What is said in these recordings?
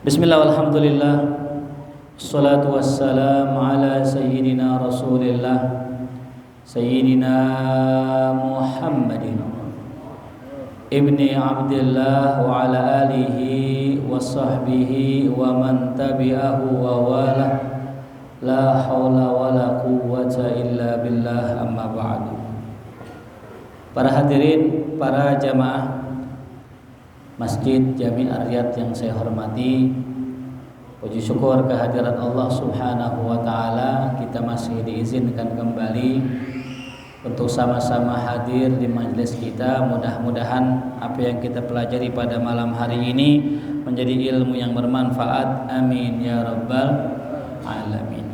Bismillah, alhamdulillah, assalatu wassalamu ala sayyidina rasulillah Sayyidina Muhammadin ibni Abdillah wa ala alihi wa sahbihi wa man tabi'ahu wa wala la hawla wa la quwwata illa billah, amma ba'du. Para hadirin, para jamaah Masjid Jami Ar-Riyadh yang saya hormati, puji syukur kehadirat Allah Subhanahu wa taala, kita masih diizinkan kembali untuk sama-sama hadir di majelis kita. Mudah-mudahan apa yang kita pelajari pada malam hari ini menjadi ilmu yang bermanfaat. Amin ya rabbal alamin.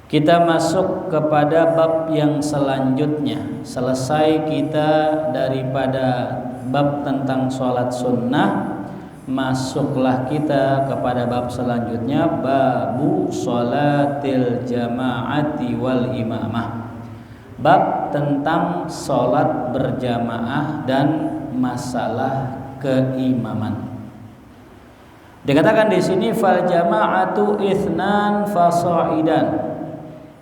Kita masuk kepada bab yang selanjutnya. Selesai kita daripada bab tentang sholat sunnah, masuklah kita kepada bab selanjutnya, babu sholatil jama'ati wal imamah. Bab tentang sholat berjamaah dan masalah keimaman. Dikatakan di sini fal jama'atu itsnan fasaidan.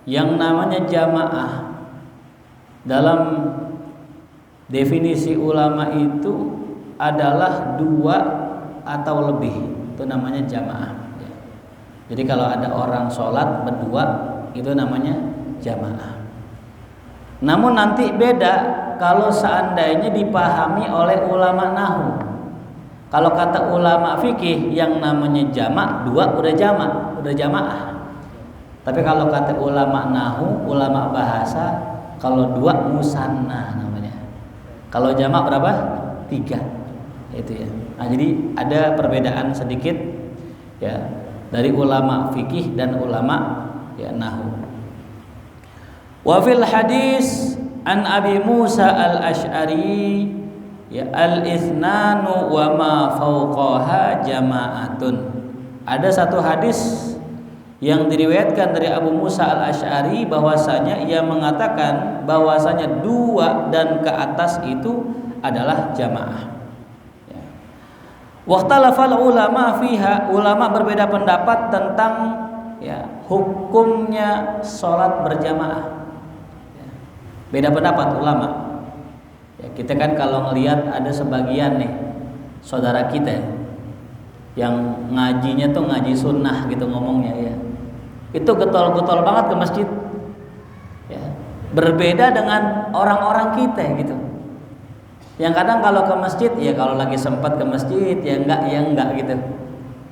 Yang namanya jamaah dalam definisi ulama itu adalah dua atau lebih, itu namanya jamaah. Jadi kalau ada orang sholat berdua, itu namanya jamaah. Namun nanti beda kalau seandainya dipahami oleh ulama nahwu. Kalau kata ulama fikih, yang namanya jamak dua udah jamaah. Tapi kalau kata ulama nahwu, ulama bahasa, kalau dua musanna namanya. Kalau jamak berapa? 3. Itu ya. Nah, jadi ada perbedaan sedikit ya dari ulama fikih dan ulama ya nahwu. Wa fil hadis an Abi Musa al-Asy'ari ya al-ithnanu wa ma fawqaha jama'atun. Ada satu hadis yang diriwayatkan dari Abu Musa al-Asy'ari bahwasanya ia mengatakan bahwasanya 2 dan ke atas itu adalah jamaah. Ya. Waqtalafal ulama fiha, ulama berbeda pendapat tentang ya hukumnya sholat berjamaah. Ya. Beda pendapat ulama. Ya, kita kan kalau ngelihat ada sebagian nih saudara kita yang ngajinya tuh ngaji sunnah gitu ngomongnya ya. Itu getol-getol banget ke masjid ya. Berbeda dengan orang-orang kita gitu, yang kadang kalau ke masjid ya kalau lagi sempat ke masjid ya enggak gitu.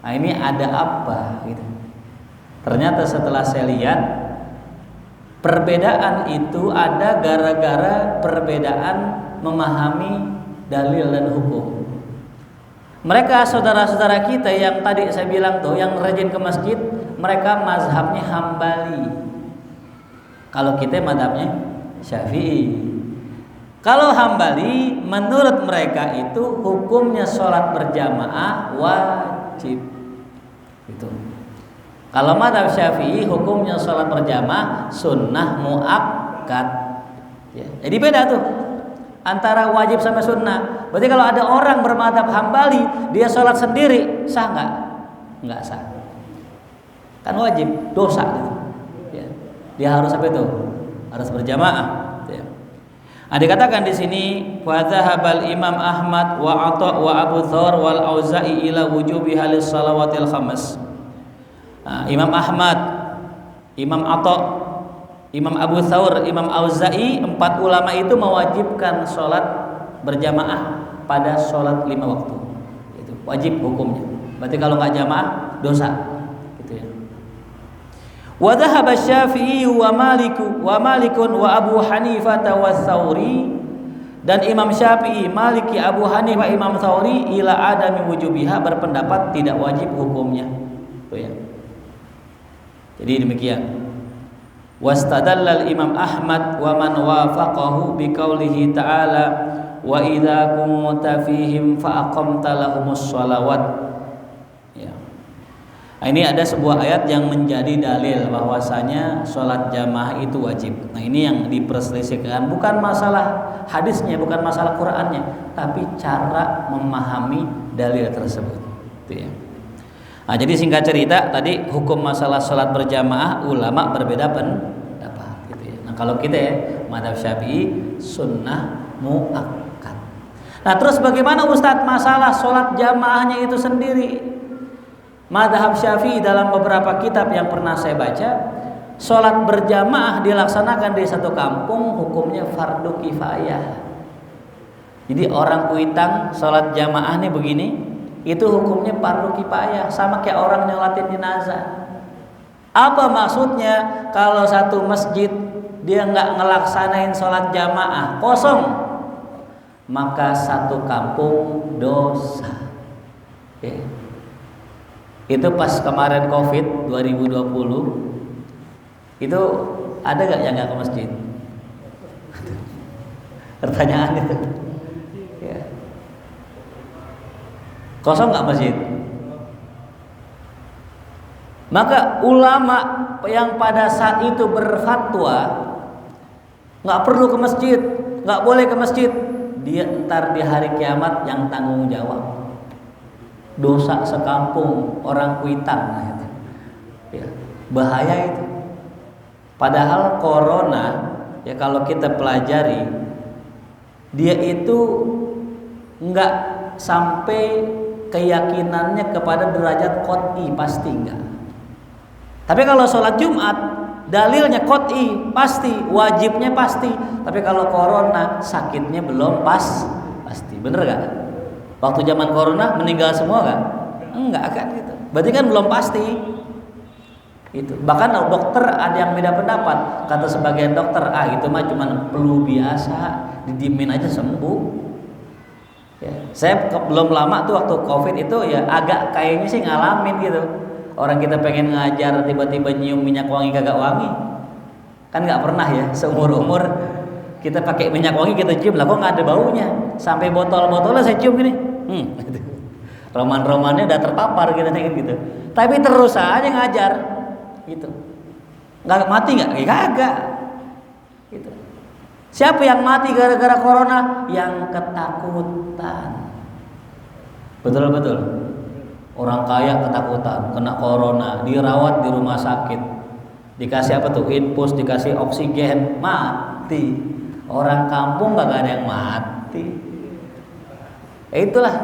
Nah ini ada apa gitu. Ternyata setelah saya lihat, perbedaan itu ada gara-gara perbedaan memahami dalil dan hukum. Mereka saudara-saudara kita yang tadi saya bilang tuh yang rajin ke masjid, mereka mazhabnya Hambali. Kalau kita mazhabnya Syafi'i. Kalau Hambali, menurut mereka itu hukumnya sholat berjamaah wajib. Itu. Kalau mazhab Syafi'i hukumnya sholat berjamaah sunnah muakkad. Ya. Jadi beda tuh antara wajib sama sunnah. Berarti kalau ada orang bermadzhab Hambali, dia sholat sendiri, sah nggak? Nggak sah. Kan wajib, dosa gitu. Ya. Dia harus apa itu? Harus berjamaah. Ya. Nah, dikatakan di sini wa dzahabal Imam Ahmad wa Atha wa Abu Thawr wal Auza'i ila wujubi halis salawatil khamas. Nah, Imam Ahmad, Imam Atha, Imam Abu Thawr, Imam Auza'i, 4 ulama itu mewajibkan sholat berjamaah pada sholat 5 waktu. Itu wajib hukumnya. Berarti kalau nggak jamaah dosa. Gitu ya. Wa dhahaba Syafi'i wa Malikun wa Abu Hanifah wa Tsauri, dan Imam Syafi'i, Maliki, Abu Hanifah, Imam Tsauri ila adami wujubiha, berpendapat tidak wajib hukumnya. Tuh ya. Jadi demikian. Wastadallal Imam Ahmad wa man wafaqahu biqaulihi ta'ala wa idza kunta fihim fa aqamta lahumus shalawat. Ya. Nah, ini ada sebuah ayat yang menjadi dalil bahwasanya sholat jamaah itu wajib. Nah, ini yang diperselisihkan, bukan masalah hadisnya, bukan masalah Qur'annya, tapi cara memahami dalil tersebut. Itu ya. Nah, jadi singkat cerita tadi hukum masalah sholat berjamaah ulama berbeda pendapat gitu ya. Nah, kalau kita ya mazhab Syafi'i sunnah muakkad. Nah, terus bagaimana Ustadz masalah sholat jamaahnya itu sendiri? Mazhab Syafi'i dalam beberapa kitab yang pernah saya baca, sholat berjamaah dilaksanakan di satu kampung hukumnya fardu kifayah. Jadi orang Kuitang sholat jamaahnya begini, itu hukumnya fardu kifayah, sama kayak orang nyolatin jenazah. Apa maksudnya? Kalau satu masjid dia nggak ngelaksanain sholat jamaah, kosong, maka satu kampung dosa. Okay. Itu pas kemarin COVID 2020, itu ada gak yang gak ke masjid? Pertanyaan itu ya. Kosong gak masjid? Maka ulama yang pada saat itu berfatwa gak perlu ke masjid, gak boleh ke masjid, dia ntar di hari kiamat yang tanggung jawab. Dosa sekampung orang Kuitang, nah itu. Ya, bahaya itu. Padahal corona ya kalau kita pelajari dia itu nggak sampai keyakinannya kepada derajat qot'i, pasti enggak. Tapi kalau sholat Jumat dalilnya qot'i, pasti, wajibnya pasti. Tapi kalau corona sakitnya belum pasti, bener gak? Waktu zaman corona meninggal semua kan? Enggak kan gitu. Berarti kan belum pasti. Itu. Bahkan dokter ada yang beda pendapat. Kata sebagian dokter, itu mah cuma flu biasa, didiemin aja sembuh. Ya. Saya belum lama tuh waktu COVID itu ya agak kayaknya sih ngalamin gitu. Orang kita pengen ngajar tiba-tiba nyium minyak wangi kagak wangi. Kan nggak pernah ya seumur-umur kita pakai minyak wangi kita cium lah kok nggak ada baunya. Sampai botol-botolnya saya cium gini. Roman-romannya udah terpapar gitu. Tapi terus aja ngajar gitu. Nggak mati nggak? Kagak. Gitu. Siapa yang mati gara-gara corona? Yang ketakutan. Betul-betul. Orang kaya ketakutan kena corona, dirawat di rumah sakit, dikasih apa tuh? Infus, dikasih oksigen, mati. Orang kampung nggak ada yang mati. Itulah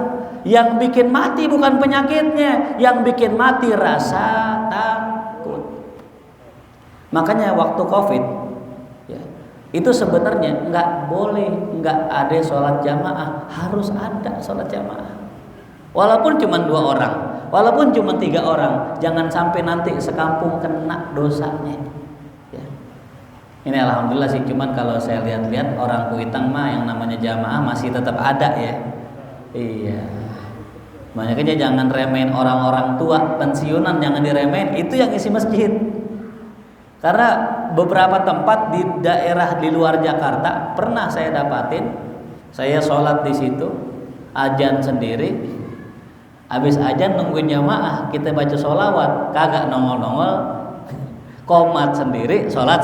yang bikin mati bukan penyakitnya, yang bikin mati rasa takut. Makanya waktu COVID ya, itu sebenarnya nggak boleh nggak ada sholat jamaah, harus ada sholat jamaah. Walaupun cuma 2 orang, walaupun cuma 3 orang, jangan sampai nanti sekampung kena dosanya. Ya. Ini alhamdulillah sih, cuman kalau saya lihat-lihat orang Kuitang mah yang namanya jamaah masih tetap ada ya. Iya. Makanya jangan remehin orang-orang tua pensiunan, jangan diremehin, itu yang isi masjid. Karena beberapa tempat di daerah di luar Jakarta pernah saya dapatin, saya sholat di situ, azan sendiri, habis azan nungguin jamaah, kita baca sholawat, kagak nongol-nongol, qomat sendiri, sholat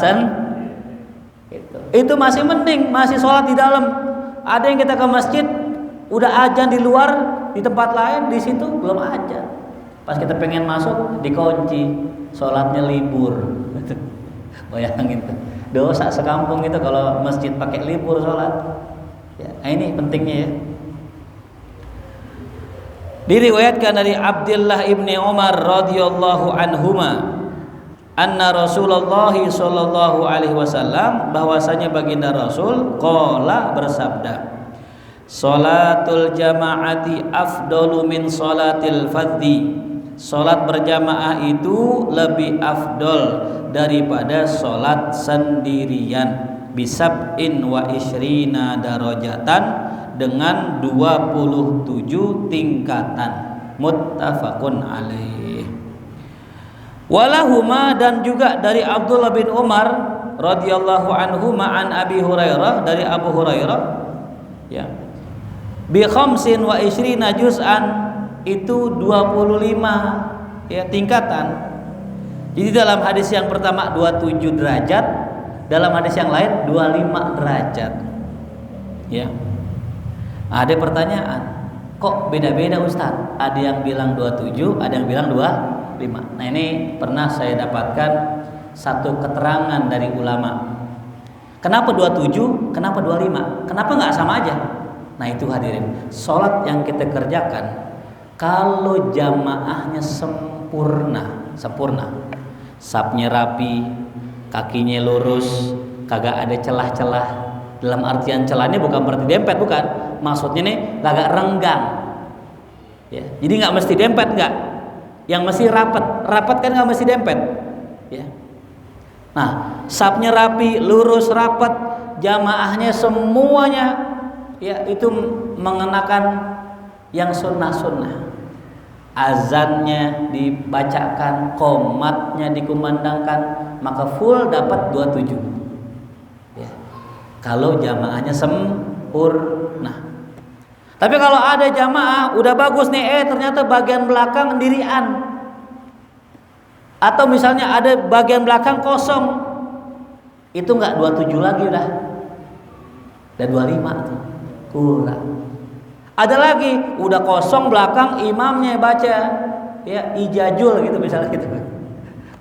itu masih mending, masih sholat di dalam. Ada yang kita ke masjid, udah azan di luar, di tempat lain, di situ belum azan. Pas kita pengen masuk dikunci, sholatnya libur. Bayangin tuh, dosa sekampung itu kalau masjid pakai libur sholat. Ya, ini pentingnya ya. Diriwayatkan dari Abdullah ibni Umar radhiyallahu anhuma, anna Rasulullah sallallahu alaihi wasallam, bahwasanya baginda Rasul qala bersabda, sholatul jamaati afdalu min sholatil fardhi. Sholat berjamaah itu lebih afdol daripada sholat sendirian. Bisab'in wa ishrina darajatan, dengan 27 tingkatan. Muttafaqun alaih. Walahuma, dan juga dari Abdullah bin Umar radhiyallahu anhu an Abi Hurairah, dari Abu Hurairah ya, bi khamsin wa ishrina juz'an, itu 25 ya tingkatan. Jadi dalam hadis yang pertama 27 derajat, dalam hadis yang lain 25 derajat. Ya. Ada pertanyaan, Kok beda-beda Ustaz? Ada yang bilang 27, ada yang bilang 25. Nah ini pernah saya dapatkan satu keterangan dari ulama. Kenapa 27? Kenapa 25? Kenapa nggak sama aja? Nah itu hadirin, sholat yang kita kerjakan kalau jamaahnya sempurna, sapnya rapi, kakinya lurus, kagak ada celah-celah. Dalam artian celahnya bukan berarti dempet, bukan. Maksudnya nih kagak renggang. Ya, jadi nggak mesti dempet, nggak. Yang mesti rapat kan nggak mesti dempet. Ya. Nah, sapnya rapi, lurus, rapat, jamaahnya semuanya ya itu mengenakan yang sunnah-sunnah. Azannya dibacakan, qomatnya dikumandangkan, maka full dapat 27. Ya. Kalau jamaahnya sempurna. Tapi kalau ada jamaah udah bagus nih, ternyata bagian belakang ndirian. Atau misalnya ada bagian belakang kosong, itu nggak 27 lagi udah 25 tuh, kurang. Ada lagi udah kosong belakang, imamnya baca ya ijajul gitu misalnya gitu,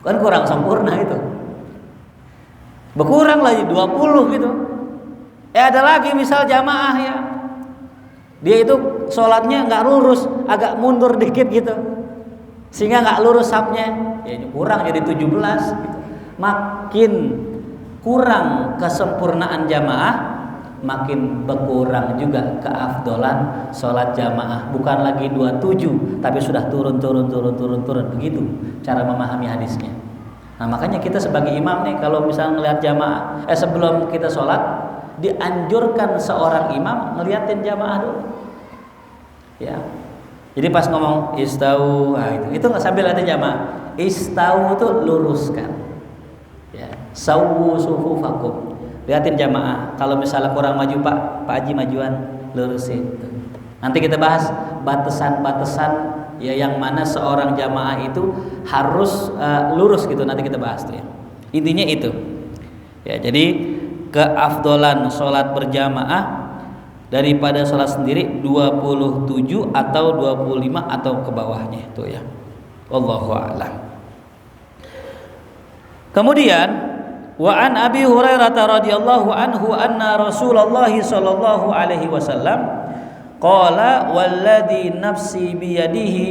kan kurang sempurna itu, berkurang lagi 20 gitu. Ada lagi misal jamaah ya, dia itu sholatnya nggak lurus, agak mundur dikit gitu, sehingga nggak lurus sapnya, ya kurang jadi 17 gitu. Makin kurang kesempurnaan jamaah, makin berkurang juga keafdolan sholat jamaah. Bukan lagi 27, tapi sudah turun begitu cara memahami hadisnya. Nah makanya kita sebagai imam nih, kalau misalnya ngelihat jamaah, sebelum kita sholat dianjurkan seorang imam ngeliatin jamaah dulu. Ya. Jadi pas ngomong istau, nah itu nggak sambil liatin jamaah. Istau itu luruskan. Ya, sawu sufufakum. Liatin jamaah. Kalau misalnya kurang maju Pak Haji majuan, lurusin. Nanti kita bahas batasan-batasan ya yang mana seorang jamaah itu harus lurus gitu. Nanti kita bahas tuh ya. Intinya itu. Ya, jadi keafdolan sholat berjamaah daripada sholat sendiri 27 atau 25 atau ke bawahnya itu ya. Wallahu a'lam. Kemudian wa an Abi Hurairah radhiyallahu anhu anna Rasulullah sallallahu alaihi wasallam qala walladzi nafsi biyadihi,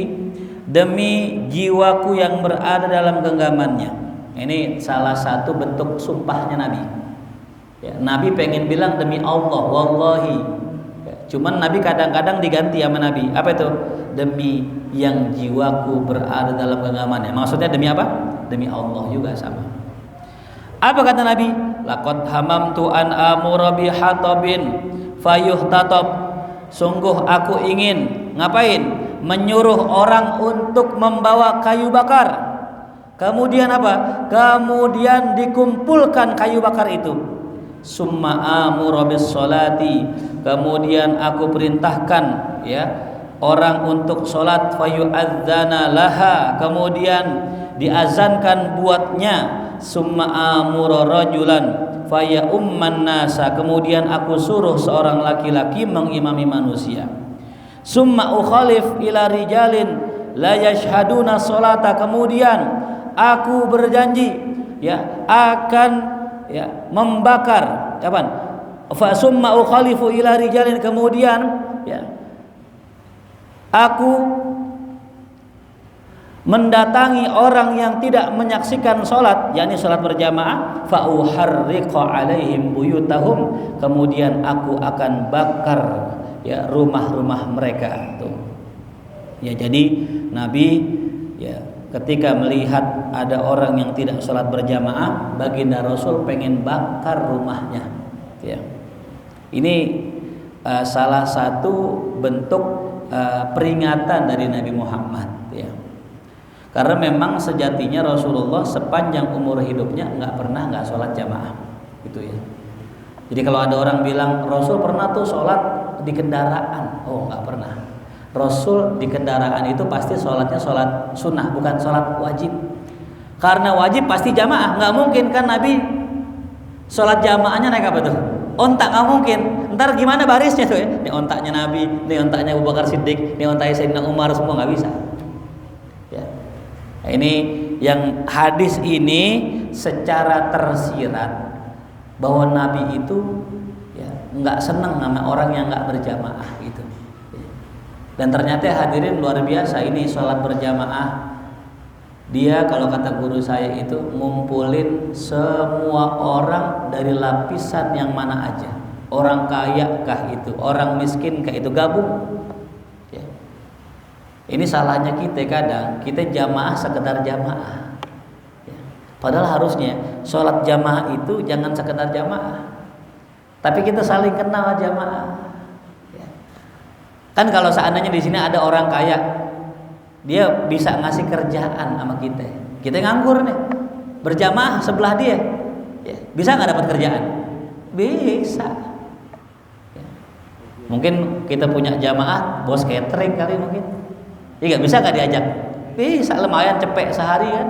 demi jiwaku yang berada dalam genggamannya. Ini salah satu bentuk sumpahnya Nabi. Ya, Nabi pengen bilang demi Allah, wallahi. Ya, cuman Nabi kadang-kadang diganti sama Nabi. Apa itu? Demi yang jiwaku berada dalam genggamannya. Maksudnya demi apa? Demi Allah juga sama. Apa kata Nabi? Laqad hamamtu an amura bi hatabin fayuhtatab. Sungguh aku ingin ngapain? Menyuruh orang untuk membawa kayu bakar. Kemudian apa? Kemudian dikumpulkan kayu bakar itu. Summa amura bis sholati, kemudian aku perintahkan ya orang untuk sholat, fayu'adzana laha, kemudian diazankan buatnya. Summa amura rajulan faya umman nasa, kemudian aku suruh seorang laki-laki mengimami manusia. Summa ukhalif ila rijalin la yashhaduna sholata, kemudian aku berjanji ya akan ya membakar apa? Fa summa ukhalifu ila rijalin, kemudian ya aku mendatangi orang yang tidak menyaksikan sholat, yakni sholat berjamaah, fa uharriqa alaihim buyutahum, kemudian aku akan bakar ya rumah-rumah mereka tuh. Ya jadi Nabi ya ketika melihat ada orang yang tidak sholat berjamaah, baginda Rasul pengen bakar rumahnya. Ya. Ini salah satu bentuk peringatan dari Nabi Muhammad. Ya. Karena memang sejatinya Rasulullah sepanjang umur hidupnya nggak pernah nggak sholat jamaah, gitu ya. Jadi kalau ada orang bilang Rasul pernah tuh sholat di kendaraan, oh nggak pernah. Rasul di kendaraan itu pasti sholatnya sholat sunnah, bukan sholat wajib. Karena wajib pasti jamaah, nggak mungkin kan Nabi sholat jamaahnya naik apa tuh? Onta, nggak mungkin. Ntar gimana barisnya tuh ya? Ini ontaknya Nabi, ini ontaknya Abu Bakar Siddiq, ini ontaknya Sayyidina Umar, semua nggak bisa. Ya. Nah, ini yang hadis ini secara tersirat bahwa Nabi itu ya nggak seneng sama orang yang nggak berjamaah gitu. Dan ternyata hadirin luar biasa, ini sholat berjamaah. Dia kalau kata guru saya itu ngumpulin semua orang dari lapisan yang mana aja. Orang kaya kah itu, orang miskin kah itu, gabung. Ya. Ini salahnya kita kadang, kita jamaah sekedar jamaah. Ya. Padahal harusnya sholat jamaah itu jangan sekedar jamaah, tapi kita saling kenal jamaah. Ya. Kan kalau seandainya di sini ada orang kaya, dia bisa ngasih kerjaan sama kita. Kita nganggur nih, berjamaah sebelah dia, ya. Bisa nggak dapat kerjaan? Bisa. Ya. Mungkin kita punya jamaah, bos catering kali mungkin. Ya nggak bisa nggak diajak? Bisa, lumayan cepet sehari kan?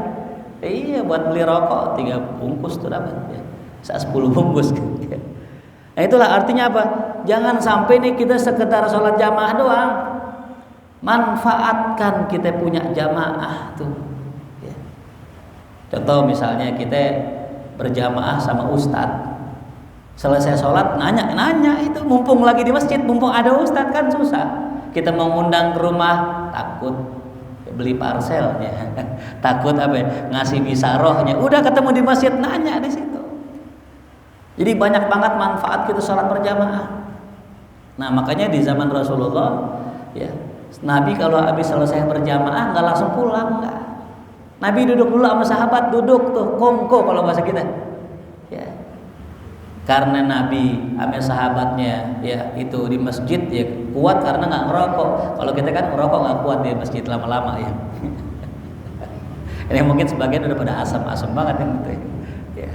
Iya, buat beli rokok 3 bungkus tuh dapat. Ya. 10 bungkus. Nah itulah artinya apa? Jangan sampai nih kita sekedar sholat jamaah doang. Manfaatkan kita punya jamaah tuh. Ya. Contoh misalnya kita berjamaah sama ustadz, selesai sholat nanya itu, mumpung lagi di masjid, mumpung ada ustadz kan susah. Kita mau ngundang ke rumah takut beli parselnya, takut apa ya, ngasih bisarohnya. Udah ketemu di masjid nanya di situ. Jadi banyak banget manfaat kita sholat berjamaah. Nah makanya di zaman Rasulullah ya, Nabi kalau habis selesai berjamaah nggak langsung pulang, nggak. Nabi duduk dulu sama sahabat, duduk tuh kongko kalau bahasa kita. Ya. Karena Nabi sama sahabatnya ya itu di masjid ya kuat karena nggak ngerokok. Kalau kita kan ngerokok nggak kuat di masjid lama-lama ya. Ini mungkin sebagian udah pada asam-asam banget kan gitu ya.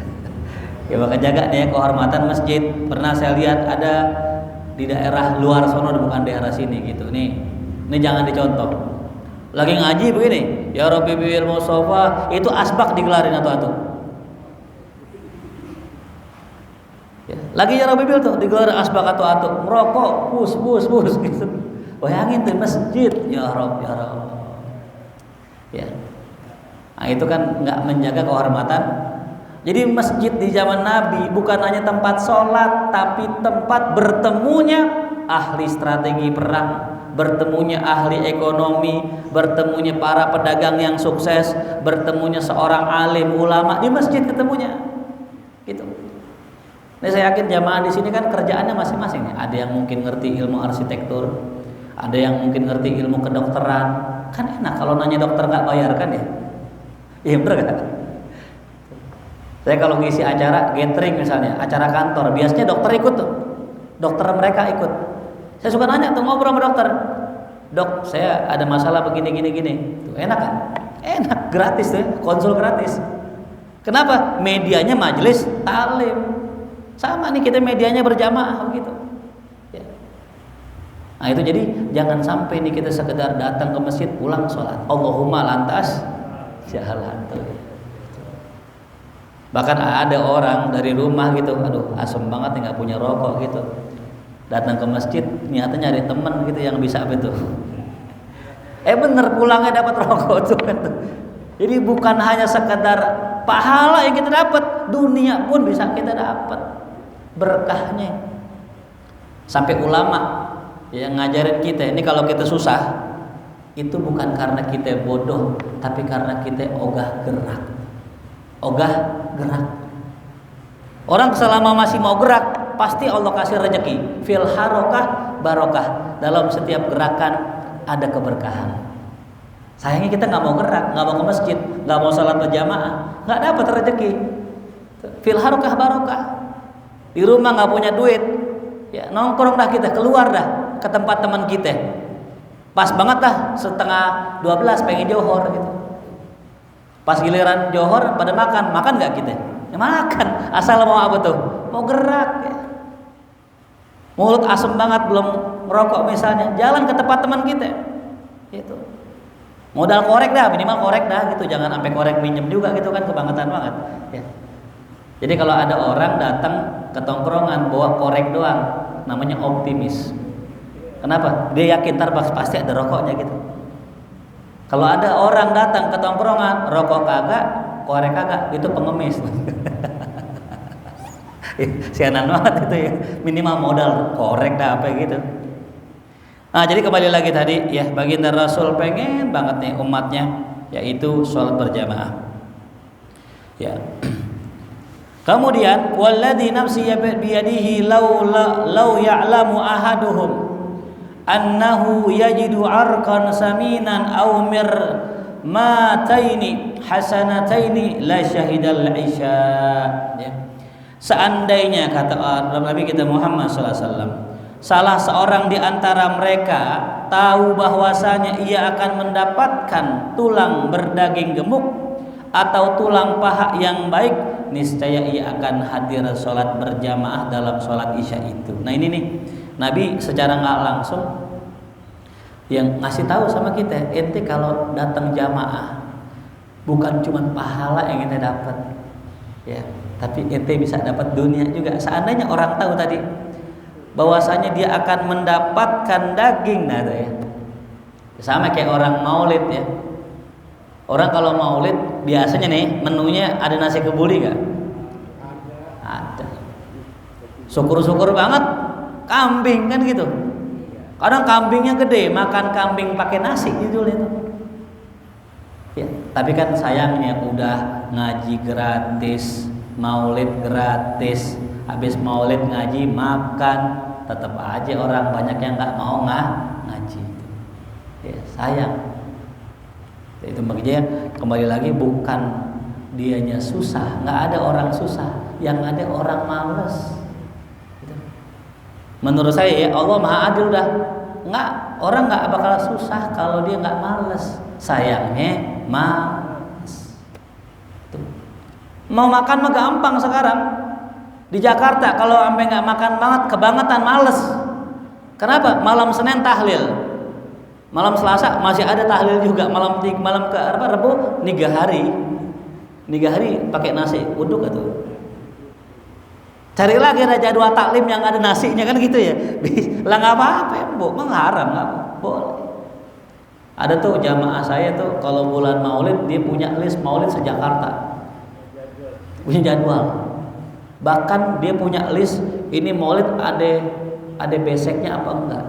Ya maka jaga nih kehormatan masjid. Pernah saya lihat ada di daerah luar sono, bukan daerah sini gitu. Ini jangan dicontoh. Lagi ngaji begini, ya Rabbi bil Mustafa, itu asbak digelarin atau ya, lagi ya Rabbi bil tuh digelar asbak atau merokok, bus gitu. Bayangin tuh masjid, ya Rabb. Ya. Nah, itu kan nggak menjaga kehormatan. Jadi masjid di zaman Nabi bukan hanya tempat sholat, tapi tempat bertemunya ahli strategi perang, bertemunya ahli ekonomi, bertemunya para pedagang yang sukses, bertemunya seorang alim ulama di masjid ketemunya. Gitu. Ini saya yakin jamaah di sini kan kerjaannya masing-masing. Ada yang mungkin ngerti ilmu arsitektur, ada yang mungkin ngerti ilmu kedokteran. Kan enak kalau nanya dokter nggak bayar kan ya? Iya bener kan? Saya kalau ngisi acara gathering misalnya, acara kantor, biasanya dokter ikut tuh. Dokter mereka ikut. Saya suka nanya tuh, ngobrol sama dokter. Dok, saya ada masalah begini. Tuh, enak kan? Enak, gratis tuh, konsul gratis. Kenapa? Medianya majelis taklim. Sama nih kita medianya berjamaah begitu. Ya. Nah itu jadi jangan sampai nih kita sekedar datang ke masjid pulang sholat. Allahumma lantas jalan tuh. Bahkan ada orang dari rumah gitu, aduh asem banget nih nggak punya rokok gitu, datang ke masjid niatnya nyari teman gitu yang bisa apa itu. Bener pulangnya dapat rokok tuh kan. Jadi bukan hanya sekedar pahala yang kita dapat, dunia pun bisa kita dapat berkahnya. Sampai ulama yang ngajarin kita ini kalau kita susah itu bukan karena kita bodoh, tapi karena kita ogah gerak. Orang selama masih mau gerak pasti Allah kasih rezeki. Fil harokah barokah, dalam setiap gerakan ada keberkahan. Sayangnya kita nggak mau gerak, nggak mau ke masjid, nggak mau salat berjamaah, nggak dapat rezeki. Fil harokah barokah. Di rumah nggak punya duit, ya nongkrong dah kita, keluar dah ke tempat teman kita. Pas banget dah 11:30 pengen johor gitu. Pas giliran johor pada makan nggak kita? Ya makan, asal mau apa tuh? Mau gerak ya. Mulut asem banget belum merokok misalnya, jalan ke tempat teman kita. Gitu. Modal korek dah, minimal korek dah gitu, jangan sampai korek minjem juga gitu kan, kebangetan banget. Ya. Jadi kalau ada orang datang ke tongkrongan bawa korek doang, Namanya optimis. Kenapa? Dia yakin ntar pasti ada rokoknya gitu. Kalau ada orang datang ke tongkrongan, rokok kagak, korek kagak, itu pengemis. Sianan banget itu ya. Minimal modal korek dah apa gitu. Nah, jadi kembali lagi tadi ya, baginda Rasul pengen banget nih umatnya yaitu sholat berjamaah. Ya. Kemudian walladzi nafsi biyadihi law ya'lamu ahaduhum annahu yajidu arqan saminan aw mirmataini hasanataini la syahidal isya. Ya. Seandainya kata Nabi kita Muhammad sallallahu alaihi wasallam, salah seorang di antara mereka tahu bahwasanya ia akan mendapatkan tulang berdaging gemuk atau tulang paha yang baik, niscaya ia akan hadir sholat berjamaah dalam sholat isya itu. Nah ini nih, Nabi secara nggak langsung yang ngasih tahu sama kita, ente kalau datang jamaah bukan cuma pahala yang ente dapat, ya, tapi ente bisa dapat dunia juga. Seandainya orang tahu tadi bahwasanya dia akan mendapatkan daging, nah itu ya. Sama kayak orang maulid ya. Orang kalau maulid biasanya nih menunya ada nasi kebuli gak? Ada. Syukur-syukur banget kambing kan gitu. Kadang kambingnya gede, makan kambing pakai nasi gitu itu. Ya, tapi kan sayangnya udah ngaji gratis, maulid gratis. Habis maulid ngaji makan, tetap aja orang banyak yang nggak mau ngaji. Ya, sayang. Itu makanya kembali lagi bukan dianya susah, nggak ada orang susah, yang ada orang malas. Gitu. Menurut saya ya Allah Maha Adil dah, orang nggak bakal susah kalau dia nggak malas. Sayangnya malas. Tuh. Mau makan mah gampang sekarang. Di Jakarta kalau sampai nggak makan banget kebangetan males. Kenapa? Malam Senin tahlil, malam Selasa masih ada tahlil juga, malam ke Rabu 3 hari pakai nasi uduk atau cari lagi ada jadwal taklim yang ada nasinya kan gitu ya. Lah nggak apa-apa ya, mengharam nggak boleh. Ada tuh jamaah saya tuh kalau bulan Maulid dia punya list Maulid se-Jakarta, punya jadwal. Bahkan dia punya list ini Maulid ada beseknya apa enggak.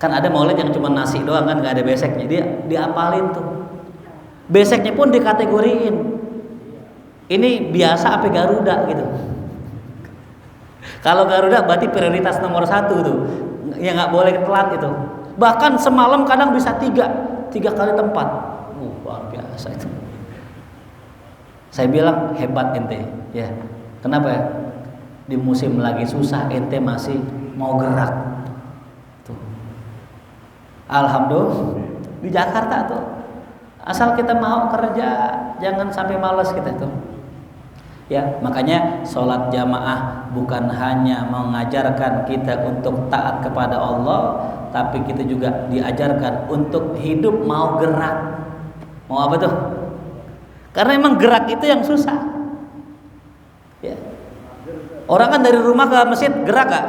Kan ada Maulid yang cuma nasi doang kan nggak ada beseknya, dia diapalin tuh. Beseknya pun dikategoriin. Ini biasa apa Garuda gitu. Kalau Garuda berarti prioritas nomor 1 tuh, ya nggak boleh telat itu. Bahkan semalam kadang bisa 3 kali tempat. Luar biasa itu. Saya bilang hebat ente, ya. Kenapa ya? Di musim lagi susah ente masih mau gerak. Tuh. Alhamdulillah di Jakarta tuh. Asal kita mau kerja, jangan sampai malas kita tuh. Ya, makanya sholat jamaah bukan hanya mengajarkan kita untuk taat kepada Allah, tapi kita juga diajarkan untuk hidup mau gerak. Mau apa tuh? Karena emang gerak itu yang susah. Ya. Orang kan dari rumah ke masjid gerak gak?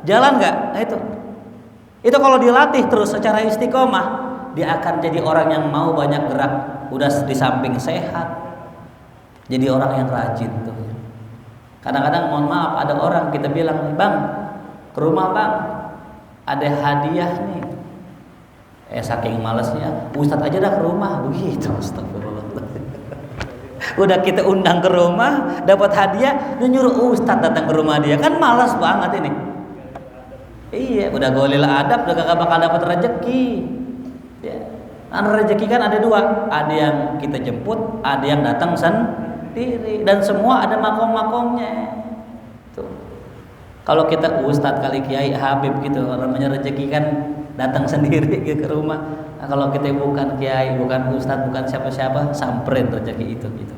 Jalan gak? Nah itu kalau dilatih terus secara istiqomah, dia akan jadi orang yang mau banyak gerak. Udah di samping sehat, jadi orang yang rajin tuh. Kadang-kadang mohon maaf ada orang kita bilang, bang ke rumah bang, ada hadiah nih. Saking malasnya, Ustadz aja dah ke rumah begitu. Astagfirullah. Udah kita undang ke rumah, dapat hadiah, dia nyuruh Ustadz datang ke rumah dia, kan malas banget ini. Iya, udah golil adab, udah gak bakal dapat rezeki. Ya. Nah, rezeki kan ada 2, ada yang kita jemput, ada yang datang sendiri, dan semua ada makom-makomnya. Tuh. Kalau kita Ustadz kali Kiai Habib gitu, namanya rezeki kan datang sendiri ke rumah. Nah, kalau kita bukan Kiai, bukan Ustadz, bukan siapa-siapa, samperin rezeki itu gitu.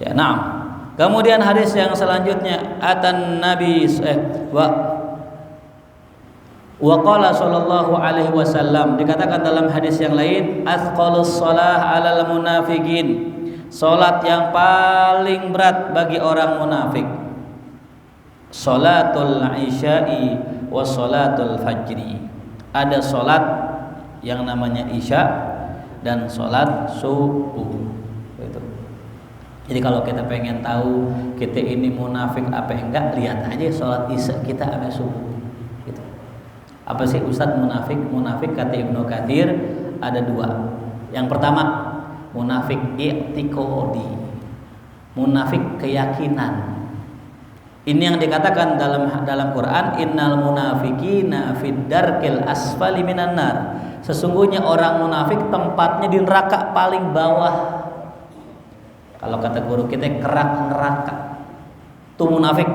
Ya, nah. Kemudian hadis yang selanjutnya atan Nabi wa qala sallallahu alaihi wasallam, dikatakan dalam hadis yang lain, athqalus shalah 'alal munafiqin, salat yang paling berat bagi orang munafik. Salatul isya'i wa salatul fajri. Ada salat yang namanya isya dan salat subuh. Itu. Jadi kalau kita pengen tahu kita ini munafik apa enggak, lihat aja salat isya kita sama subuh. Gitu. Apa sih Ustaz munafik? Munafik kata Ibnu Katsir ada dua. Yang pertama munafik i'tiqadi, munafik keyakinan. Ini yang dikatakan dalam Quran, innal munafiqina fid darkil asfali minan nar. Sesungguhnya orang munafik tempatnya di neraka paling bawah. Kalau kata guru kita kerak neraka. Tuh munafik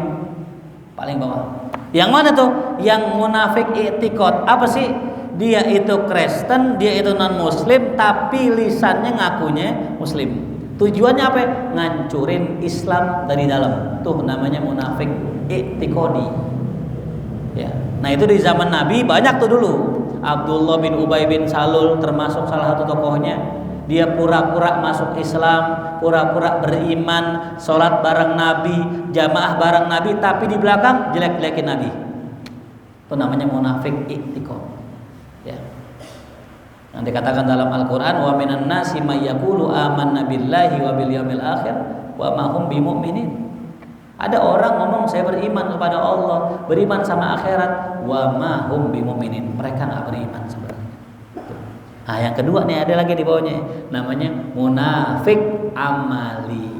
paling bawah. Yang mana tuh? Yang munafik i'tiqad. Apa sih? Dia itu Kristen, dia itu non muslim, tapi lisannya ngakunya muslim. Tujuannya apa? Ngancurin Islam dari dalam. Tuh namanya munafik i'tiqadi. Ya. Nah itu di zaman Nabi banyak tuh dulu. Abdullah bin Ubay bin Salul termasuk salah satu tokohnya. Dia pura-pura masuk Islam, pura-pura beriman, sholat bareng Nabi, jamaah bareng Nabi, tapi di belakang jelek-jelekin Nabi. Itu namanya munafik i'tiqad. Ya. Yang dikatakan dalam Al-Quran, wa minan nasi may yaqulu amanna billahi wa bil yaumil akhir wa ma hum bimu'minin. Ada orang ngomong saya beriman kepada Allah, beriman sama akhirat, wa ma hum bimu'minin. Mereka enggak beriman sebenarnya. Nah, yang kedua nih ada lagi di bawahnya, namanya munafik amali.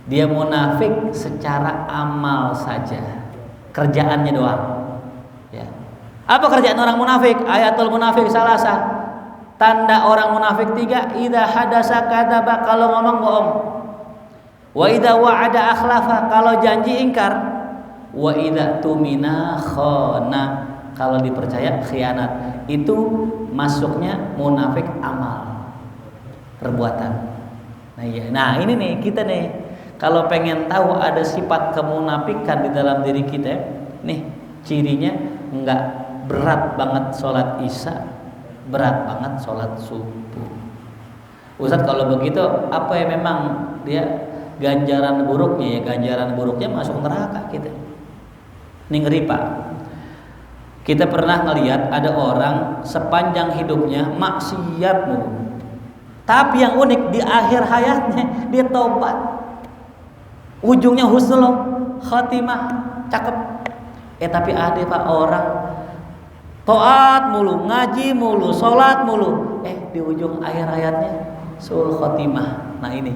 Dia munafik secara amal saja, kerjaannya doang. Ya. Apa kerjaan orang munafik? Ayatul munafik salasa. Tanda orang munafik 3, idza hadasa kadzaba, kalau ngomong bohong. Wa idza wa'ada akhlafa, kalau janji ingkar. Wa idza tumina khana, kalau dipercaya khianat. Itu masuknya munafik amal, perbuatan. Nah, iya. Nah, ini nih kita nih kalau pengen tahu ada sifat kemunafikan di dalam diri kita, nih cirinya enggak berat banget sholat isya, berat banget sholat subuh. Ustaz kalau begitu apa ya, memang dia ganjaran buruknya ya, ganjaran buruknya masuk neraka kita. Ini ngeri Pak. Kita pernah ngelihat ada orang sepanjang hidupnya maksiat mulu. Tapi yang unik di akhir hayatnya dia taubat. Ujungnya husnul khatimah, cakep. Tapi ada Pak orang taat mulu, ngaji mulu, sholat mulu, di ujung akhir hayatnya suul khotimah. Nah ini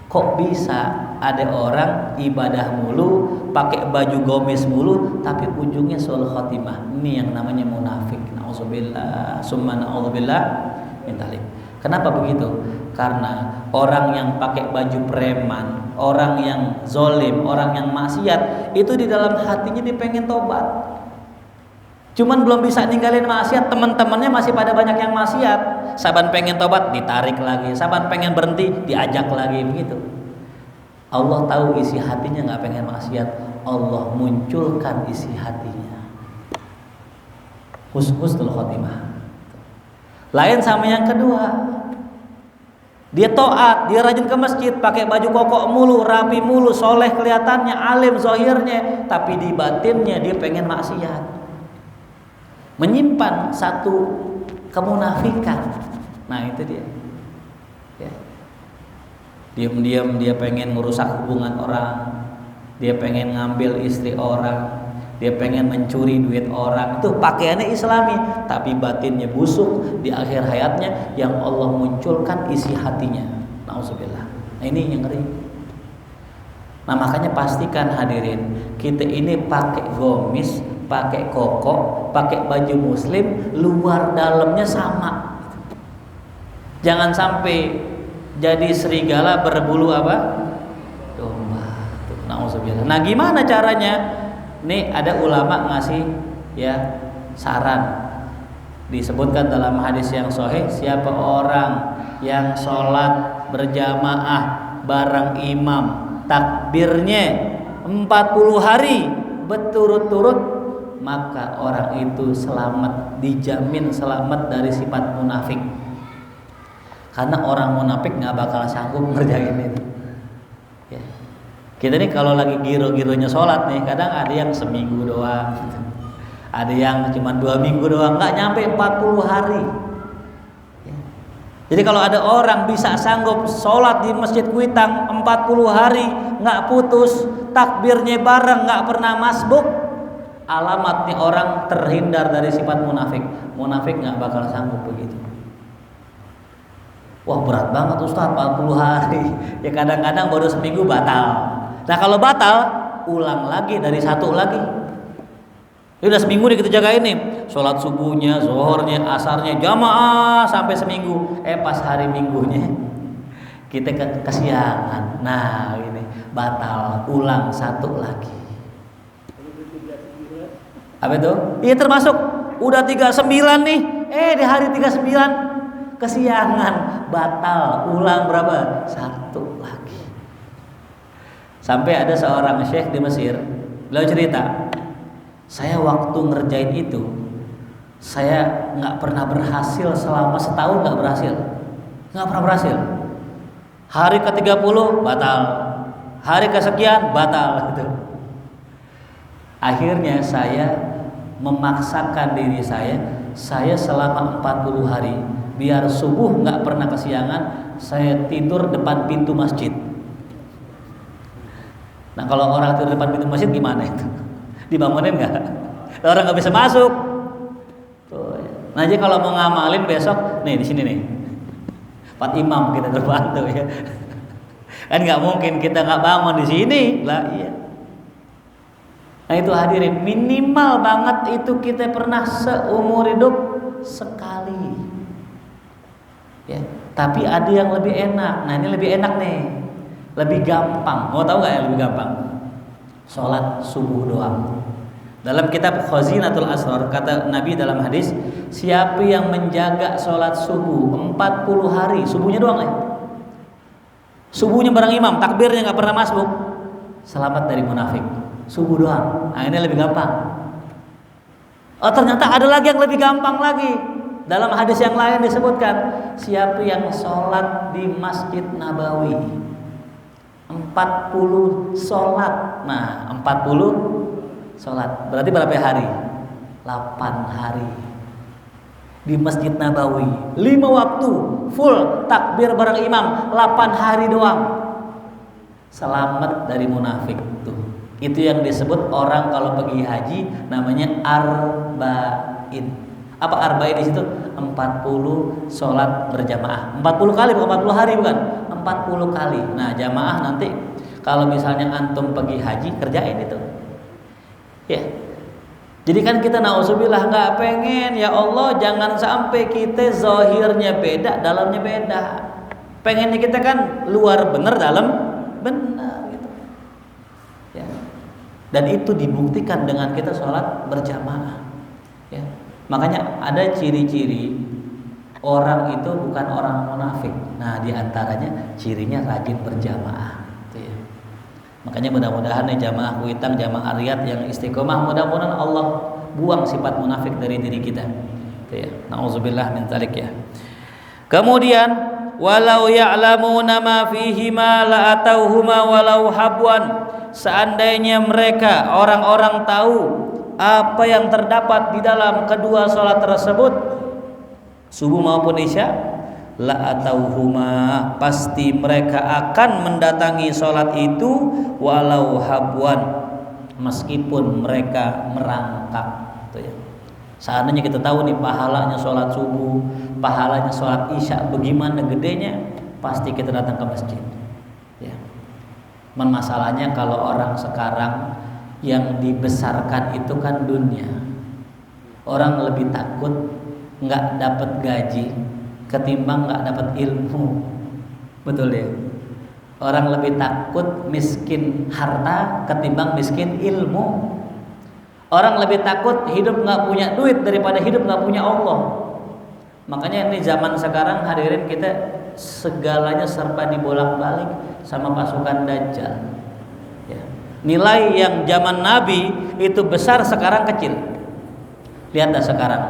kok bisa ada orang ibadah mulu, pakai baju gomis mulu, tapi ujungnya suul khotimah. Ini yang namanya munafik. Nauzubillah, summa nauzubillah min dzalik. Kenapa begitu? Karena orang yang pakai baju preman, orang yang zolim, orang yang maksiat, itu di dalam hatinya dia pengen tobat. Cuman belum bisa ninggalin maksiat, teman-temannya masih pada banyak yang maksiat. Saban pengen tobat ditarik lagi, saban pengen berhenti diajak lagi, begitu. Allah tahu isi hatinya nggak pengen maksiat, Allah munculkan isi hatinya husnul khotimah. Lain sama yang kedua, dia taat, dia rajin ke masjid, pakai baju koko mulu, rapi mulu, soleh kelihatannya, alim zahirnya, tapi di batinnya dia pengen maksiat. Menyimpan satu kemunafikan. Nah itu dia. Ya. Diam-diam dia pengen merusak hubungan orang, dia pengen ngambil istri orang, dia pengen mencuri duit orang. Itu pakaiannya Islami, tapi batinnya busuk. Di akhir hayatnya yang Allah munculkan isi hatinya. Nauzubillah. Nah ini yang ngeri. Nah makanya pastikan hadirin, kita ini pakai gomis, pakai koko, pakai baju muslim, luar dalamnya sama. Jangan sampai jadi serigala berbulu apa? Domba. Nauzubillah. Nah gimana caranya? Nih ada ulama ngasih ya saran. Disebutkan dalam hadis yang sahih, siapa orang yang sholat berjamaah bareng imam, takbirnya 40 hari berturut-turut, maka orang itu selamat, dijamin selamat dari sifat munafik. Karena orang munafik nggak bakal sanggup ngerjain itu. Ya. Kita nih kalau lagi giro-gironya sholat nih, kadang ada yang seminggu doang, ada yang cuma 2 minggu doang, nggak nyampe 40 hari. Jadi kalau ada orang bisa sanggup sholat di Masjid Kuitang 40 hari nggak putus, takbirnya bareng, nggak pernah masbuk, alamat nih orang terhindar dari sifat munafik. Munafik nggak bakal sanggup begitu. Wah berat banget Ustaz 40 hari. Ya kadang-kadang baru seminggu batal. Nah kalau batal, ulang lagi dari 1 lagi. Ya udah seminggu nih kita jagain nih, sholat subuhnya, zuhurnya, asarnya jamaah sampai seminggu. Pas hari minggunya kita kesiangan. Nah ini batal, ulang 1 lagi. Apa itu? Iya termasuk udah 39 nih. Di hari 39 kesiangan, batal, ulang berapa? 1 lagi. Sampai ada seorang syekh di Mesir, beliau cerita, saya waktu ngerjain itu, saya nggak pernah berhasil selama setahun, nggak pernah berhasil. Hari ke-30 batal, hari kesekian batal gitu. Akhirnya saya memaksakan diri saya selama 40 hari, biar subuh nggak pernah kesiangan, saya tidur depan pintu masjid. Nah kalau orang tidur depan pintu masjid gimana itu? Dibangunin nggak? Orang nggak bisa masuk. Nah jadi kalau mau ngamalin besok, nih di sini nih, 4 imam kita terbantu ya. Kan nggak mungkin kita nggak bangun di sini lah, iya. Nah itu hadirin, minimal banget itu kita pernah seumur hidup sekali. Ya, tapi ada yang lebih enak. Nah ini lebih enak nih. Lebih gampang. Mau tahu nggak yang lebih gampang? Sholat subuh doang. Dalam kitab Khazinatul Asrar kata Nabi dalam hadis, siapa yang menjaga sholat subuh 40 hari, subuhnya doang ya. Subuhnya bareng imam, takbirnya nggak pernah masbuk, selamat dari munafik. Subuh doang. Nah ini lebih gampang. Oh ternyata ada lagi yang lebih gampang lagi. Dalam hadis yang lain disebutkan, siapa yang sholat di Masjid Nabawi 40 sholat. Nah 40 sholat berarti berapa hari? 8 hari di Masjid Nabawi, 5 waktu full takbir bareng imam, 8 hari doang, selamat dari munafik. Tuh itu yang disebut orang kalau pergi haji namanya arba'in. Apa arba'in di situ? 40 sholat berjamaah. 40 kali bukan 40 hari, bukan 40 kali. Nah jamaah nanti kalau misalnya antum pergi haji kerjain itu ya. Jadi kan kita na'udzubillah nggak pengen, ya Allah jangan sampai kita zahirnya beda, dalamnya beda. Pengennya kita kan luar bener, dalam benar gitu ya. Dan itu dibuktikan dengan kita sholat berjamaah ya. Makanya ada ciri-ciri orang itu bukan orang munafik. Nah diantaranya cirinya rajin berjamaah gitu ya. Makanya mudah-mudahan nih jamaah Kuitang, jamaah Riyadh yang istiqomah, mudah-mudahan Allah buang sifat munafik dari diri kita gitu ya. Nauzubillah min dzalik ya. Kemudian walau ya'lamuna ma fihima la atauhuma walau habwan, seandainya mereka orang-orang tahu apa yang terdapat di dalam kedua sholat tersebut, subuh maupun isya, la atauhuma, pasti mereka akan mendatangi sholat itu walau habwan, meskipun mereka merangkak gitu ya. Seandainya kita tahu nih pahalanya sholat subuh, pahalanya sholat isya bagaimana gedenya, pasti kita datang ke masjid ya. Masalahnya kalau orang sekarang yang dibesarkan itu kan dunia, orang lebih takut nggak dapat gaji ketimbang nggak dapat ilmu, betul ya. Orang lebih takut miskin harta ketimbang miskin ilmu. Orang lebih takut hidup nggak punya duit daripada hidup nggak punya Allah. Makanya ini zaman sekarang hadirin, kita segalanya serba dibolak-balik sama pasukan Dajjal ya. Nilai yang zaman Nabi itu besar, sekarang kecil. Lihat dah sekarang,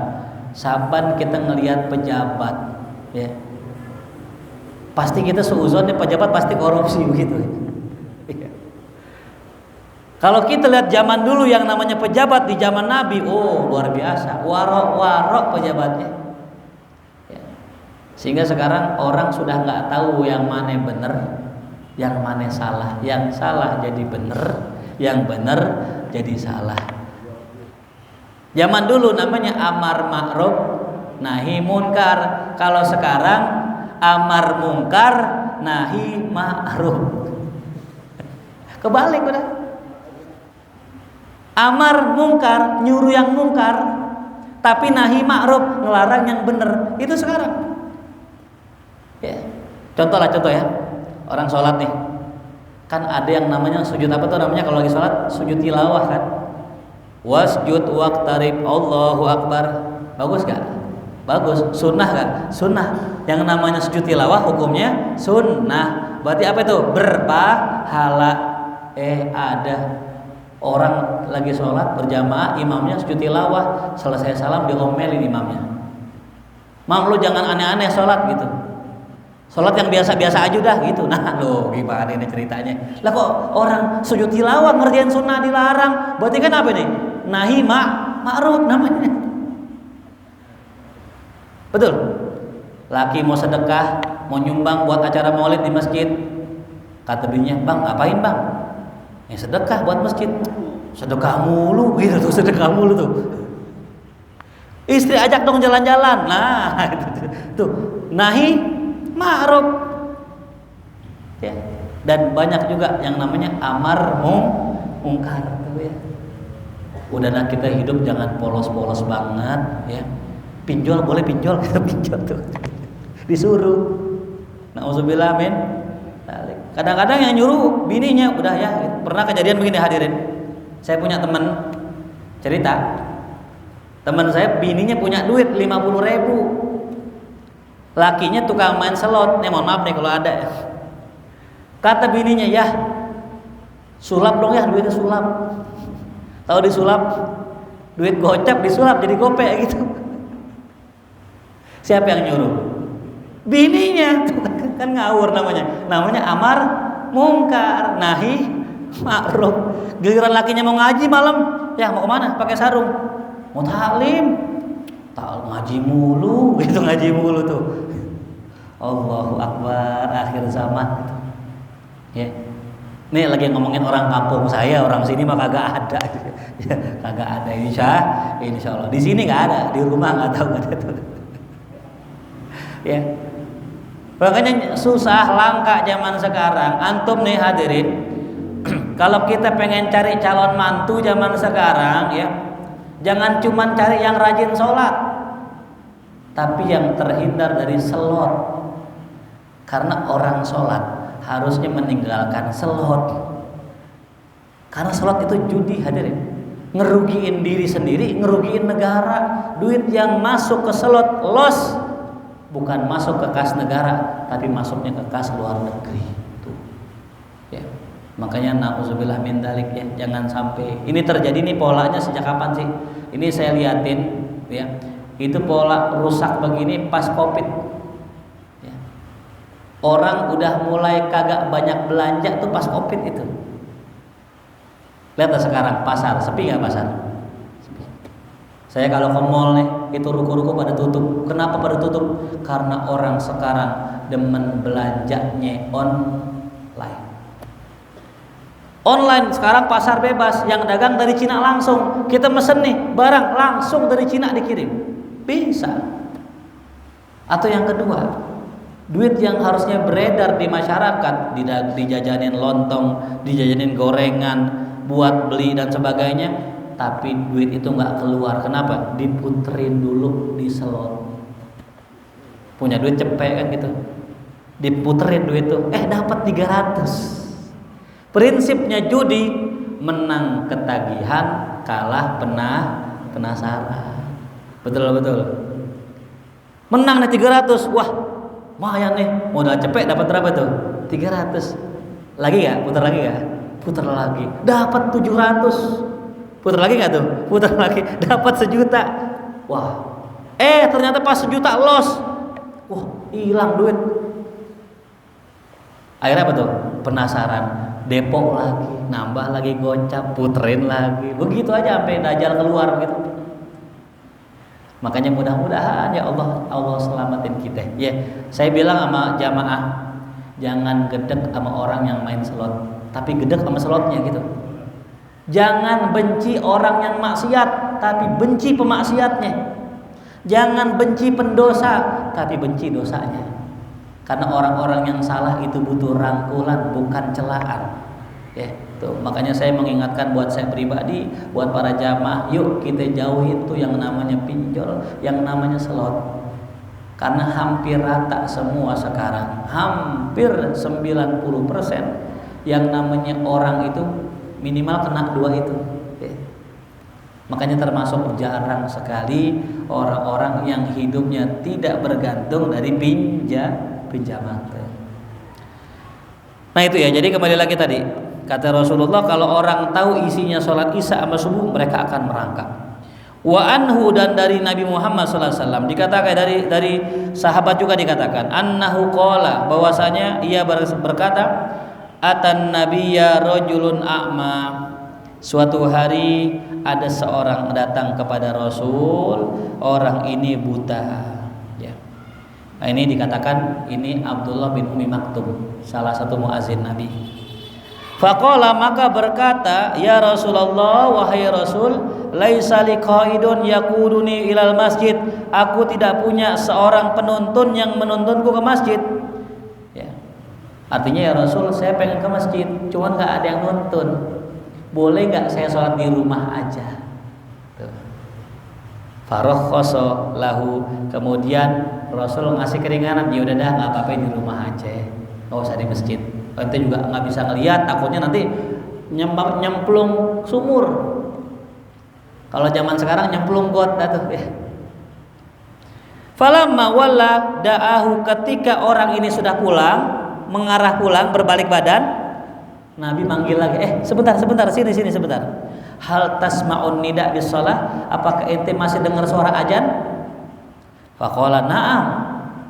saban kita ngelihat pejabat ya, pasti kita seuzon nih pejabat pasti korupsi begitu ya. Kalau kita lihat zaman dulu yang namanya pejabat di zaman Nabi, oh luar biasa, warok-warok pejabatnya. Ya. Sehingga sekarang orang sudah nggak tahu yang mana benar, yang mana salah. Yang salah jadi benar, yang benar jadi salah. Zaman dulu namanya amar ma'ruf, nahi munkar. Kalau sekarang amar munkar, nahi ma'ruf. Kebalik udah. Amar mungkar, nyuruh yang mungkar, tapi nahi ma'ruf, ngelarang yang benar. Itu sekarang. Ya. Contoh ya. Orang sholat nih, kan ada yang namanya sujud apa tuh namanya kalau lagi sholat? Sujud tilawah kan. Wasjud waqtarib, Allahu Akbar. Bagus gak? Bagus. Sunnah gak? Sunnah. Yang namanya sujud tilawah hukumnya sunnah. Berarti apa itu? Berpahala. Ada orang lagi sholat berjamaah, imamnya sujud tilawah, selesai salam diomelin imamnya. Mam, lu jangan aneh-aneh sholat gitu. Sholat yang biasa-biasa aja dah gitu. Nah lo gimana ini ceritanya? Lah kok orang sujud tilawah ngerjain sunnah dilarang? Berarti kan apa nih? Nahi ma'ruf namanya. Betul. Laki mau sedekah, mau nyumbang buat acara maulid di masjid. Kata bininya, bang ngapain bang? Sedekah buat masjid. Sedekah mulu gitu tuh, sedekah mulu tuh. Istri ajak dong jalan-jalan. Nah, tuh nahi ma'ruf. Ya. Dan banyak juga yang namanya amar mungkar tuh ya. Udahlah kita hidup jangan polos-polos banget ya. Pinjol boleh pinjol, kita pinjol tuh. Disuruh. Nauzubillah min. Kadang-kadang yang nyuruh bininya udah ya. Pernah kejadian begini hadirin. Saya punya teman cerita. Teman saya bininya punya duit 50.000. Lakinya tukang main slot. Nih mohon maaf nih kalau ada ya. Kata bininya, "Ya, sulap dong ya, duitnya sulap." Tahu disulap? Duit gocap disulap jadi gope gitu. Siapa yang nyuruh? Bininya. Kan ngawur namanya. Namanya amar mungkar, nahi ma'ruf. Giliran lakinya mau ngaji malam, ya mau kemana? Pakai sarung. Mau taklim. Ngaji mulu, gitu ngaji mulu tuh. Allahu Akbar, akhir zaman gitu. Ya. Nih lagi ngomongin orang kampung saya, orang sini mah kagak ada. Ya, kagak ada insya Allah. Di sini nggak ada, di rumah nggak tahu ada tuh. Ya. Makanya susah, langka zaman sekarang. Antum nih hadirin, kalau kita pengen cari calon mantu zaman sekarang ya, jangan cuman cari yang rajin sholat, tapi yang terhindar dari selot. Karena orang sholat harusnya meninggalkan selot. Karena selot itu judi hadirin, ngerugiin diri sendiri, ngerugiin negara. Duit yang masuk ke selot loss, bukan masuk ke kas negara, tapi masuknya ke kas luar negeri. Tuh. Ya. Makanya nauzubillah min dzalik ya, jangan sampai ini terjadi. Nih polanya sejak kapan sih? Ini saya liatin ya. Itu pola rusak begini pas Covid. Ya. Orang udah mulai kagak banyak belanja tuh pas Covid itu. Lihat sekarang pasar, sepi nggak pasar? Saya kalau ke mall nih, itu ruko-ruko pada tutup. Kenapa pada tutup? Karena orang sekarang demen belanjanya online. Online sekarang pasar bebas, yang dagang dari Cina langsung. Kita mesen nih, barang langsung dari Cina dikirim. Bisa. Atau yang kedua, duit yang harusnya beredar di masyarakat, dijajanin lontong, dijajanin gorengan, buat beli dan sebagainya, tapi duit itu nggak keluar. Kenapa? Diputerin dulu di selot. Punya duit cepet kan gitu, diputerin duit tuh, dapat 300. Prinsipnya judi, menang ketagihan, kalah penasaran. Betul. Menang nih 300, wah lumayan nih, modal cepet dapat berapa tuh? 300. Lagi nggak? Putar lagi nggak? Putar lagi, dapat 700. Putar lagi nggak tuh? Putar lagi, dapat 1 juta. Wah, ternyata pas 1 juta loss. Wah, hilang duit. Akhirnya apa tuh? Penasaran, depok lagi, nambah lagi gocap, puterin lagi, begitu aja sampai dajjal keluar gitu. Makanya mudah-mudahan ya Allah selamatin kita. Ya, saya bilang sama jamaah, jangan gedek sama orang yang main slot, tapi gedek sama slotnya gitu. Jangan benci orang yang maksiat, tapi benci pemaksiatnya. Jangan benci pendosa, tapi benci dosanya. Karena orang-orang yang salah itu butuh rangkulan, bukan celaan. Ya, tuh. Makanya saya mengingatkan buat saya pribadi, buat para jamaah, yuk kita jauhin tuh yang namanya pinjol, yang namanya slot. Karena hampir rata semua sekarang, hampir 90% yang namanya orang itu minimal kena dua itu. Ya. Makanya termasuk jarang sekali orang-orang yang hidupnya tidak bergantung dari pinjaman. Nah itu ya, jadi kembali lagi tadi kata Rasulullah, kalau orang tahu isinya sholat isya sama subuh, mereka akan merangkak. Wa anhu, dan dari Nabi Muhammad SAW dikatakan, dari sahabat juga dikatakan, annahu qala, bahwasanya ia berkata, atan nabiyya rajulun a'ma, suatu hari ada seorang datang kepada Rasul, orang ini buta. Nah, ini dikatakan ini Abdullah bin Ummi Maktum, salah satu muazin Nabi. Faqala, maka berkata, ya Rasulullah, wahai Rasul, laisa li qaidun yaquduni ilal masjid, aku tidak punya seorang penuntun yang menuntunku ke masjid. Ya. Artinya ya Rasul, saya pengen ke masjid, cuman nggak ada yang nuntun. Boleh nggak saya sholat di rumah aja? Farokhasa lahu, kemudian Rasul ngasih keringanan, ya udah dah nggak apa-apa di rumah aja, nggak usah di masjid. Nanti juga nggak bisa ngelihat, takutnya nanti nyemplung sumur. Kalau zaman sekarang nyemplung got tuh ya. Falamma walla da'ahu, ketika orang ini sudah pulang, mengarah pulang berbalik badan, Nabi manggil lagi, sebentar sini sebentar. Hal tasma'un nida bis shalah, apakah ente masih dengar suara azan? Faqala na'am,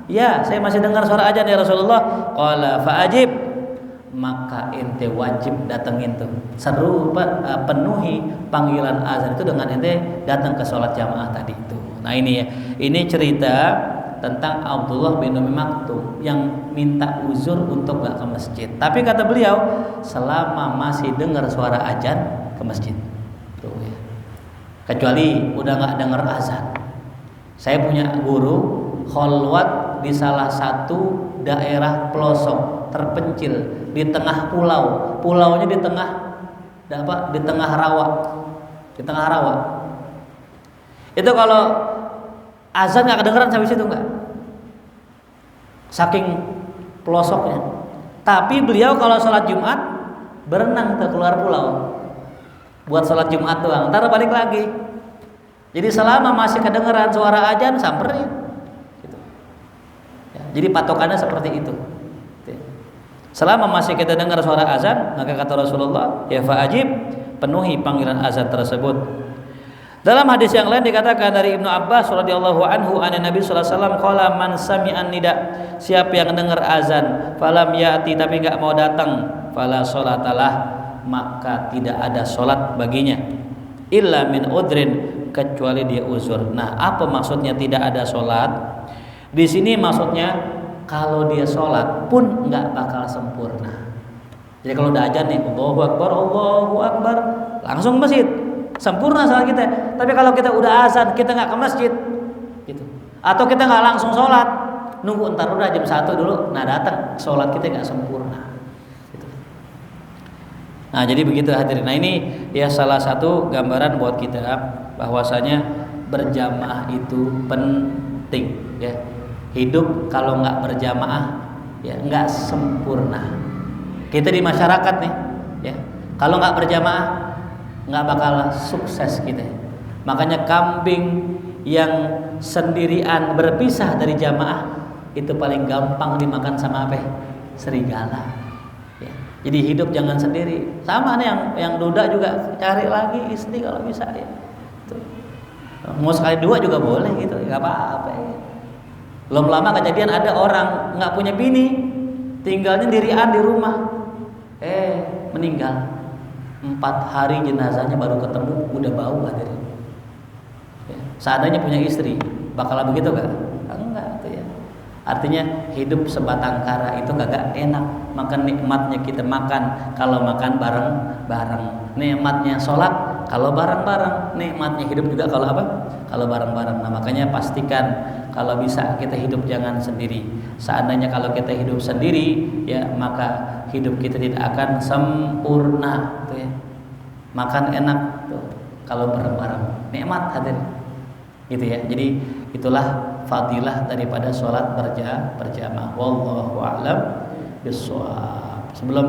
ya saya masih dengar suara azan ya Rasulullah. Qala fa'ajib, maka ente wajib datengin tuh, seru penuhi panggilan azan itu dengan ente datang ke sholat jamaah tadi itu. Nah ini ya, ini cerita tentang Abdullah bin Ummi Maktum yang minta uzur untuk gak ke masjid. Tapi kata beliau, selama masih dengar suara azan ke masjid. Tuh ya. Kecuali udah gak dengar azan. Saya punya guru kholwat di salah satu daerah pelosok terpencil di tengah pulau. Pulaunya di tengah rawa. Di tengah rawa. Itu kalau azan nggak kedengeran sampai situ nggak, saking pelosoknya. Tapi beliau kalau sholat Jumat berenang ke keluar pulau buat sholat Jumat doang, ntar balik lagi. Jadi selama masih kedengeran suara azan samperin gitu. Ya, jadi patokannya seperti itu. Selama masih kita dengar suara azan, maka kata Rasulullah, ya fa'ajib, penuhi panggilan azan tersebut. Dalam hadis yang lain dikatakan dari Ibnu Abbas radhiyallahu anhu, Nabi sallallahu alaihi wasallam qala, man sami'an nida, siapa yang dengar azan falam ya'ti, tapi enggak mau datang, fala sholatalah, maka tidak ada salat baginya, illa min udrin, kecuali dia uzur. Nah, apa maksudnya tidak ada salat? Di sini maksudnya kalau dia sholat pun nggak bakal sempurna. Jadi kalau udah azan nih, Allahu Akbar, langsung ke masjid, sempurna sholat kita. Tapi kalau kita udah azan, kita nggak ke masjid, gitu. Atau kita nggak langsung sholat, nunggu ntar udah jam 1 dulu, nah datang, sholat kita nggak sempurna. Gitu. Nah jadi begitu hadirin. Nah ini ya salah satu gambaran buat kita bahwasanya berjamaah itu penting ya. Hidup kalau nggak berjamaah ya nggak sempurna. Kita di masyarakat nih ya, kalau nggak berjamaah nggak bakal sukses kita. Makanya kambing yang sendirian berpisah dari jamaah itu paling gampang dimakan sama apa? Serigala. Ya. Jadi hidup jangan sendiri. Sama nih yang duda juga cari lagi istri kalau bisa ya. Tuh. Mau sekali dua juga boleh gitu, nggak apa-apa. Ya. Belum lama kejadian ada orang nggak punya bini, tinggalnya dirian di rumah, meninggal. 4 hari jenazahnya baru ketemu, udah bau hadirin. Ya. Seandainya punya istri, bakal begitu gak? Enggak tuh ya. Artinya hidup sebatang kara itu kagak enak. Maka nikmatnya kita makan kalau makan bareng-bareng. Nikmatnya sholat kalau bareng-bareng. Nikmatnya hidup juga kalau apa? Kalau bareng-bareng. Nah makanya pastikan kalau bisa kita hidup jangan sendiri. Seandainya kalau kita hidup sendiri, ya maka hidup kita tidak akan sempurna. Tuh ya. Makan enak tuh kalau bareng-bareng. Nikmat hadir. Gitu ya. Jadi itulah fadilah daripada sholat berjamaah. Wallahu a'lam bishawab. Sebelum